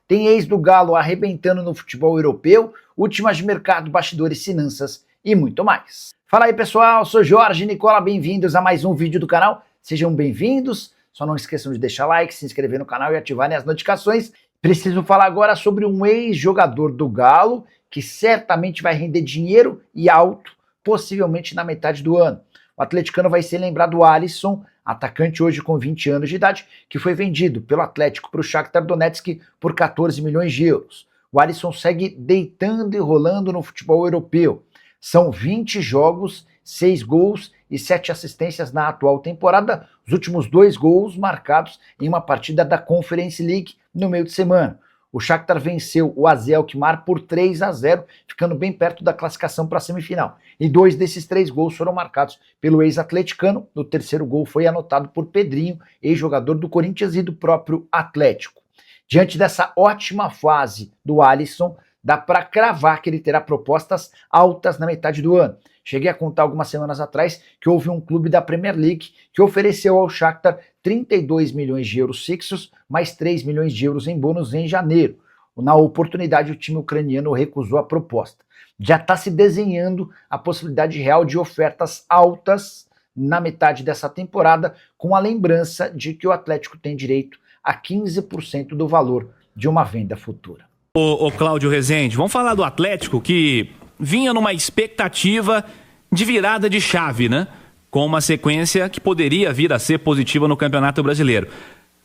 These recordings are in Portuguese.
tem ex do Galo arrebentando no futebol europeu, últimas de mercado, bastidores, finanças e muito mais. Fala aí pessoal, sou Jorge Nicola, bem-vindos a mais um vídeo do canal, sejam bem-vindos, só não esqueçam de deixar like, se inscrever no canal e ativarem as notificações. Preciso falar agora sobre um ex-jogador do Galo, que certamente vai render dinheiro e alto, possivelmente na metade do ano. O atleticano vai ser lembrado do Alisson, atacante hoje com 20 anos de idade, que foi vendido pelo Atlético para o Shakhtar Donetsk por 14 milhões de euros. O Alisson segue deitando e rolando no futebol europeu. São 20 jogos, 6 gols e 7 assistências na atual temporada, os últimos 2 gols marcados em uma partida da Conference League no meio de semana. O Shakhtar venceu o AZ Alkmaar por 3-0, ficando bem perto da classificação para a semifinal. E 2 desses 3 gols foram marcados pelo ex-atleticano. O terceiro gol foi anotado por Pedrinho, ex-jogador do Corinthians e do próprio Atlético. Diante dessa ótima fase do Alisson, dá para cravar que ele terá propostas altas na metade do ano. Cheguei a contar algumas semanas atrás que houve um clube da Premier League que ofereceu ao Shakhtar 32 milhões de euros fixos, mais 3 milhões de euros em bônus em janeiro. Na oportunidade, o time ucraniano recusou a proposta. Já está se desenhando a possibilidade real de ofertas altas na metade dessa temporada, com a lembrança de que o Atlético tem direito a 15% do valor de uma venda futura. Ô Cláudio Rezende, vamos falar do Atlético que vinha numa expectativa de virada de chave, né? Com uma sequência que poderia vir a ser positiva no Campeonato Brasileiro.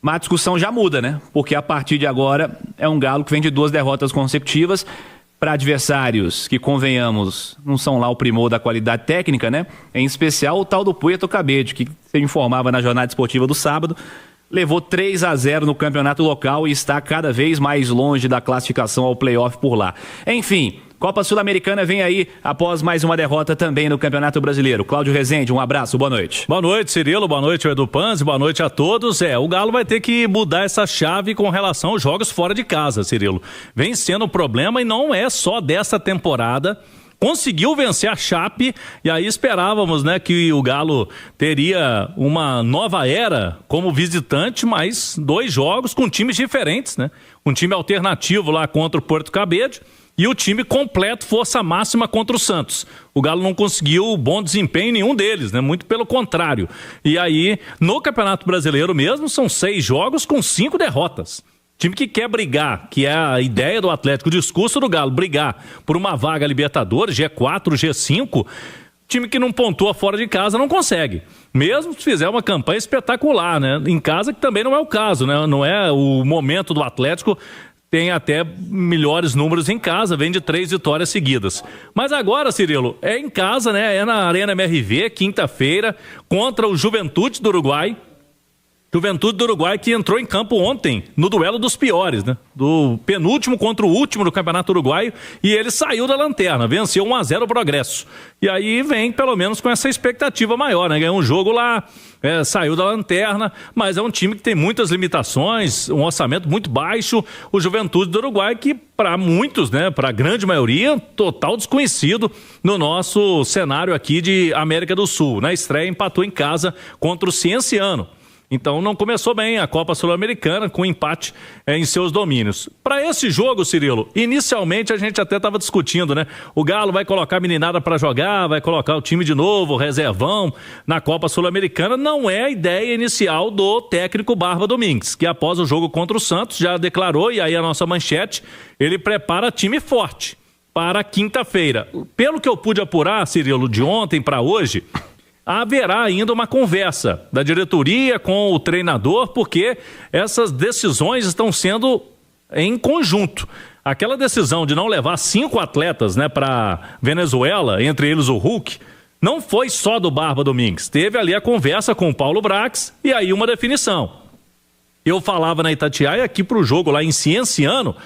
Mas a discussão já muda, né? Porque a partir de agora é um Galo que vem de 2 derrotas consecutivas para adversários que, convenhamos, não são lá o primor da qualidade técnica, né? Em especial o tal do Puerto Cabede, que você informava na jornada esportiva do sábado, levou 3-0 no campeonato local e está cada vez mais longe da classificação ao playoff por lá. Enfim, Copa Sul-Americana vem aí após mais uma derrota também no Campeonato Brasileiro. Cláudio Rezende, um abraço, boa noite. Boa noite, Cirilo, boa noite, Edu Panzi, boa noite a todos. O Galo vai ter que mudar essa chave com relação aos jogos fora de casa, Cirilo. Vem sendo um problema e não é só dessa temporada. Conseguiu vencer a Chape e aí esperávamos, né, que o Galo teria uma nova era como visitante, mas 2 jogos com times diferentes, né? Um time alternativo lá contra o Puerto Cabede e o time completo, força máxima contra o Santos. O Galo não conseguiu bom desempenho em nenhum deles, né? Muito pelo contrário. E aí, no Campeonato Brasileiro mesmo, são 6 jogos com 5 derrotas. Time que quer brigar, que é a ideia do Atlético, o discurso do Galo, brigar por uma vaga Libertadores, G4, G5, time que não pontua fora de casa não consegue. Mesmo se fizer uma campanha espetacular, né? Em casa, que também não é o caso, né? Não é o momento do Atlético. Tem até melhores números em casa, vem de 3 vitórias seguidas. Mas agora, Cirilo, é em casa, né? É na Arena MRV, quinta-feira, contra o Juventude do Uruguai. Juventude do Uruguai que entrou em campo ontem no duelo dos piores, né? Do penúltimo contra o último do Campeonato Uruguaio, e ele saiu da lanterna, venceu 1-0 o Progresso. E aí vem pelo menos com essa expectativa maior, né? Ganhou um jogo lá, saiu da lanterna, mas é um time que tem muitas limitações, um orçamento muito baixo. O Juventude do Uruguai que para muitos, né, para a grande maioria, total desconhecido no nosso cenário aqui de América do Sul. Na estreia empatou em casa contra o Cienciano. Então não começou bem a Copa Sul-Americana com empate em seus domínios. Para esse jogo, Cirilo, inicialmente a gente até estava discutindo, né? O Galo vai colocar a meninada para jogar, vai colocar o time de novo, reservão, na Copa Sul-Americana. Não é a ideia inicial do técnico Barba Domingues, que após o jogo contra o Santos já declarou, e aí a nossa manchete, ele prepara time forte para quinta-feira. Pelo que eu pude apurar, Cirilo, de ontem para hoje, haverá ainda uma conversa da diretoria com o treinador, porque essas decisões estão sendo em conjunto. Aquela decisão de não levar 5 atletas, né, para Venezuela, entre eles o Hulk, não foi só do Barba Domingues. Teve ali a conversa com o Paulo Brax e aí uma definição. Eu falava na Itatiaia aqui para o jogo lá em Cienciano,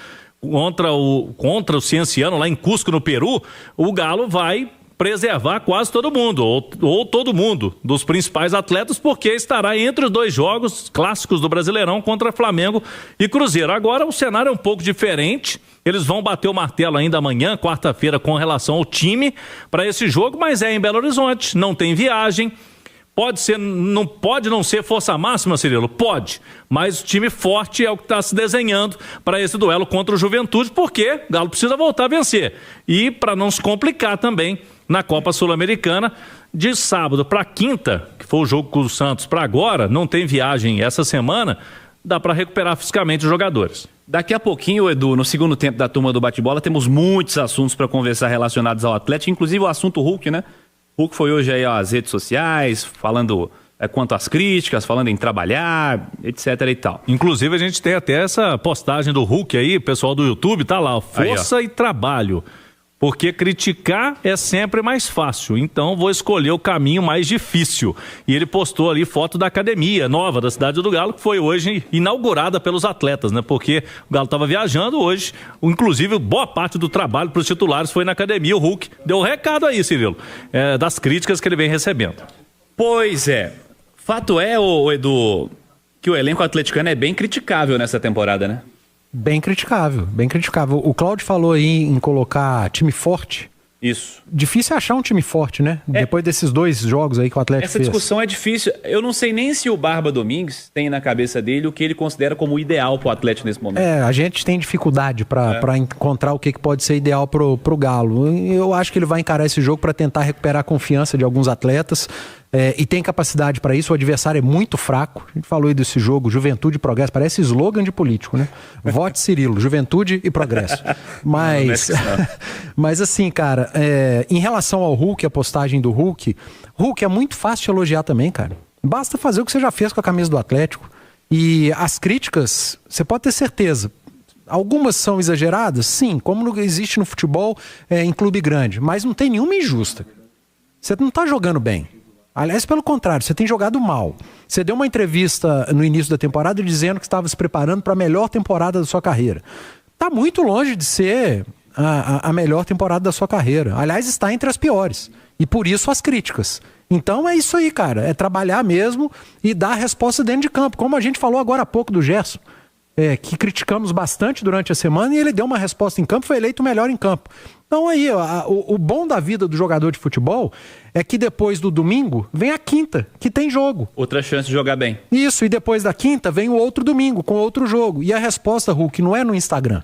contra o Cienciano lá em Cusco, no Peru, o Galo vai preservar quase todo mundo, ou todo mundo dos principais atletas, porque estará entre os 2 jogos clássicos do Brasileirão contra Flamengo e Cruzeiro. Agora o cenário é um pouco diferente, eles vão bater o martelo ainda amanhã, quarta-feira, com relação ao time para esse jogo, mas é em Belo Horizonte, não tem viagem. Pode não ser força máxima, Cirilo? Pode. Mas o time forte é o que está se desenhando para esse duelo contra o Juventude, porque o Galo precisa voltar a vencer. E para não se complicar também na Copa Sul-Americana, de sábado para quinta, que foi o jogo com o Santos, para agora, não tem viagem essa semana, dá para recuperar fisicamente os jogadores. Daqui a pouquinho, Edu, no segundo tempo da turma do bate-bola, temos muitos assuntos para conversar relacionados ao Atlético, inclusive o assunto Hulk, né? Hulk foi hoje aí às redes sociais, falando quanto às críticas, falando em trabalhar, etc e tal. Inclusive a gente tem até essa postagem do Hulk aí, pessoal do YouTube, tá lá, força e trabalho. Porque criticar é sempre mais fácil, então vou escolher o caminho mais difícil. E ele postou ali foto da academia nova da Cidade do Galo, que foi hoje inaugurada pelos atletas, né? Porque o Galo estava viajando hoje, inclusive boa parte do trabalho para os titulares foi na academia. O Hulk deu um recado aí, Cirilo, das críticas que ele vem recebendo. Pois é, fato é, Edu, que o elenco atleticano é bem criticável nessa temporada, né? Bem criticável, bem criticável. O Cláudio falou aí em colocar time forte. Isso. Difícil achar um time forte, né? Depois desses 2 jogos aí que o Atlético fez. Essa discussão é difícil. Eu não sei nem se o Barba Domingues tem na cabeça dele o que ele considera como ideal pro Atlético nesse momento. A gente tem dificuldade para encontrar o que pode ser ideal pro Galo. Eu acho que ele vai encarar esse jogo para tentar recuperar a confiança de alguns atletas. E tem capacidade para isso. O adversário é muito fraco. A gente falou aí desse jogo, Juventude e Progresso, parece slogan de político, né? Vote Cirilo, Juventude e Progresso. Mas assim, cara, em relação ao Hulk, a postagem do Hulk é muito fácil de elogiar também, cara. Basta fazer o que você já fez com a camisa do Atlético. E as críticas, você pode ter certeza, algumas são exageradas, sim, como existe no futebol em clube grande, mas não tem nenhuma injusta. Você não tá jogando bem. Aliás, pelo contrário, você tem jogado mal. Você deu uma entrevista no início da temporada dizendo que estava se preparando para a melhor temporada da sua carreira. Está muito longe de ser a melhor temporada da sua carreira. Aliás, está entre as piores. E por isso as críticas. Então é isso aí, cara. É trabalhar mesmo e dar a resposta dentro de campo. Como a gente falou agora há pouco do Gerson, que criticamos bastante durante a semana e ele deu uma resposta em campo, foi eleito o melhor em campo. Então aí, o bom da vida do jogador de futebol é que depois do domingo vem a quinta, que tem jogo. Outra chance de jogar bem. Isso, e depois da quinta vem o outro domingo, com outro jogo. E a resposta, Hulk, não é no Instagram.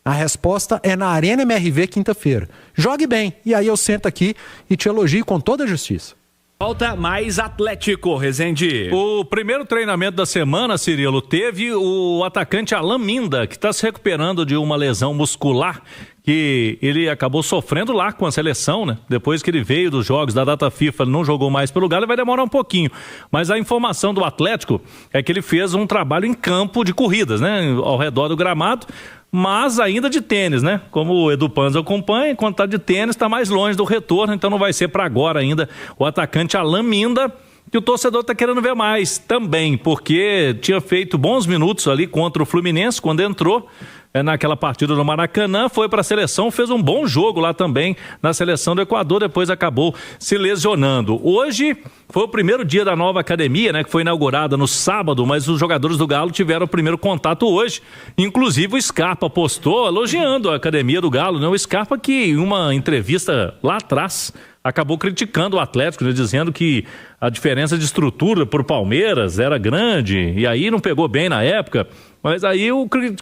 A resposta é na Arena MRV quinta-feira. Jogue bem, e aí eu sento aqui e te elogio com toda a justiça. Volta mais Atlético, Rezende. O primeiro treinamento da semana, Cirilo, teve o atacante Alan Minda, que está se recuperando de uma lesão muscular que ele acabou sofrendo lá com a seleção, né? Depois que ele veio dos jogos da data FIFA, ele não jogou mais pelo Galo, vai demorar um pouquinho. Mas a informação do Atlético é que ele fez um trabalho em campo de corridas, né? Ao redor do gramado, mas ainda de tênis, né? Como o Edu Panza acompanha, enquanto tá de tênis, está mais longe do retorno, então não vai ser para agora ainda o atacante Alan Minda, que o torcedor está querendo ver mais também, porque tinha feito bons minutos ali contra o Fluminense quando entrou naquela partida do Maracanã, foi para a seleção, fez um bom jogo lá também na seleção do Equador, depois acabou se lesionando. Hoje foi o primeiro dia da nova academia, né, que foi inaugurada no sábado, mas os jogadores do Galo tiveram o primeiro contato hoje. Inclusive o Scarpa postou elogiando a academia do Galo, né? O Scarpa que em uma entrevista lá atrás acabou criticando o Atlético, né, dizendo que a diferença de estrutura por Palmeiras era grande e aí não pegou bem na época. Mas aí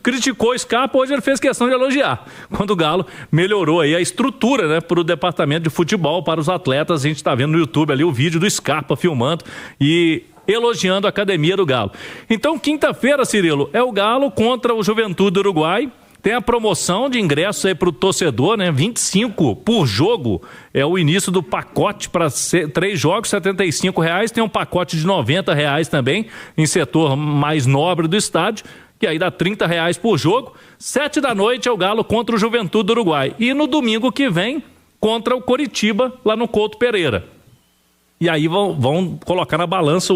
criticou o Scarpa, hoje ele fez questão de elogiar. Quando o Galo melhorou aí a estrutura, né, para o departamento de futebol, para os atletas, a gente está vendo no YouTube ali o vídeo do Scarpa filmando e elogiando a academia do Galo. Então, quinta-feira, Cirilo, é o Galo contra o Juventude do Uruguai. Tem a promoção de ingressos aí para o torcedor, né? 25 por jogo é o início do pacote para 3 jogos, R$75. Tem um pacote de R$90 também, em setor mais nobre do estádio, que aí dá R$30 por jogo. 7 da noite é o Galo contra o Juventude do Uruguai. E no domingo que vem, contra o Coritiba, lá no Couto Pereira. E aí vão colocar na balança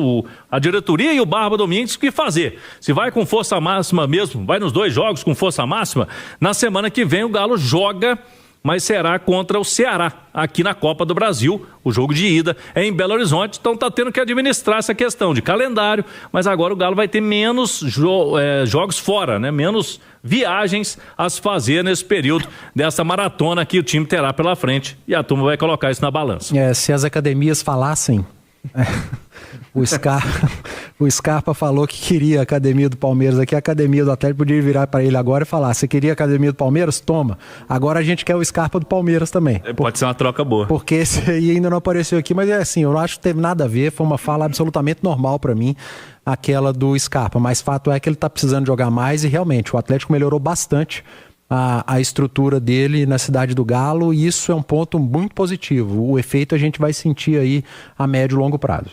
a diretoria e o Barba Domingues o que fazer. Se vai com força máxima mesmo, vai nos 2 jogos com força máxima, na semana que vem o Galo joga, mas será contra o Ceará, aqui na Copa do Brasil. O jogo de ida é em Belo Horizonte, então tá tendo que administrar essa questão de calendário, mas agora o Galo vai ter menos jogos fora, né? Menos viagens a se fazer nesse período dessa maratona que o time terá pela frente, e a turma vai colocar isso na balança. Se as academias falassem O Scarpa falou que queria a academia do Palmeiras aqui, a academia do Atlético podia virar para ele agora e falar: você queria a academia do Palmeiras? Toma. Agora a gente quer o Scarpa do Palmeiras também. Pode ser uma troca boa. Porque esse aí ainda não apareceu aqui, mas é assim, eu não acho que teve nada a ver, foi uma fala absolutamente normal para mim, aquela do Scarpa, mas fato é que ele tá precisando jogar mais e realmente o Atlético melhorou bastante a estrutura dele na Cidade do Galo, e isso é um ponto muito positivo. O efeito a gente vai sentir aí a médio e longo prazo.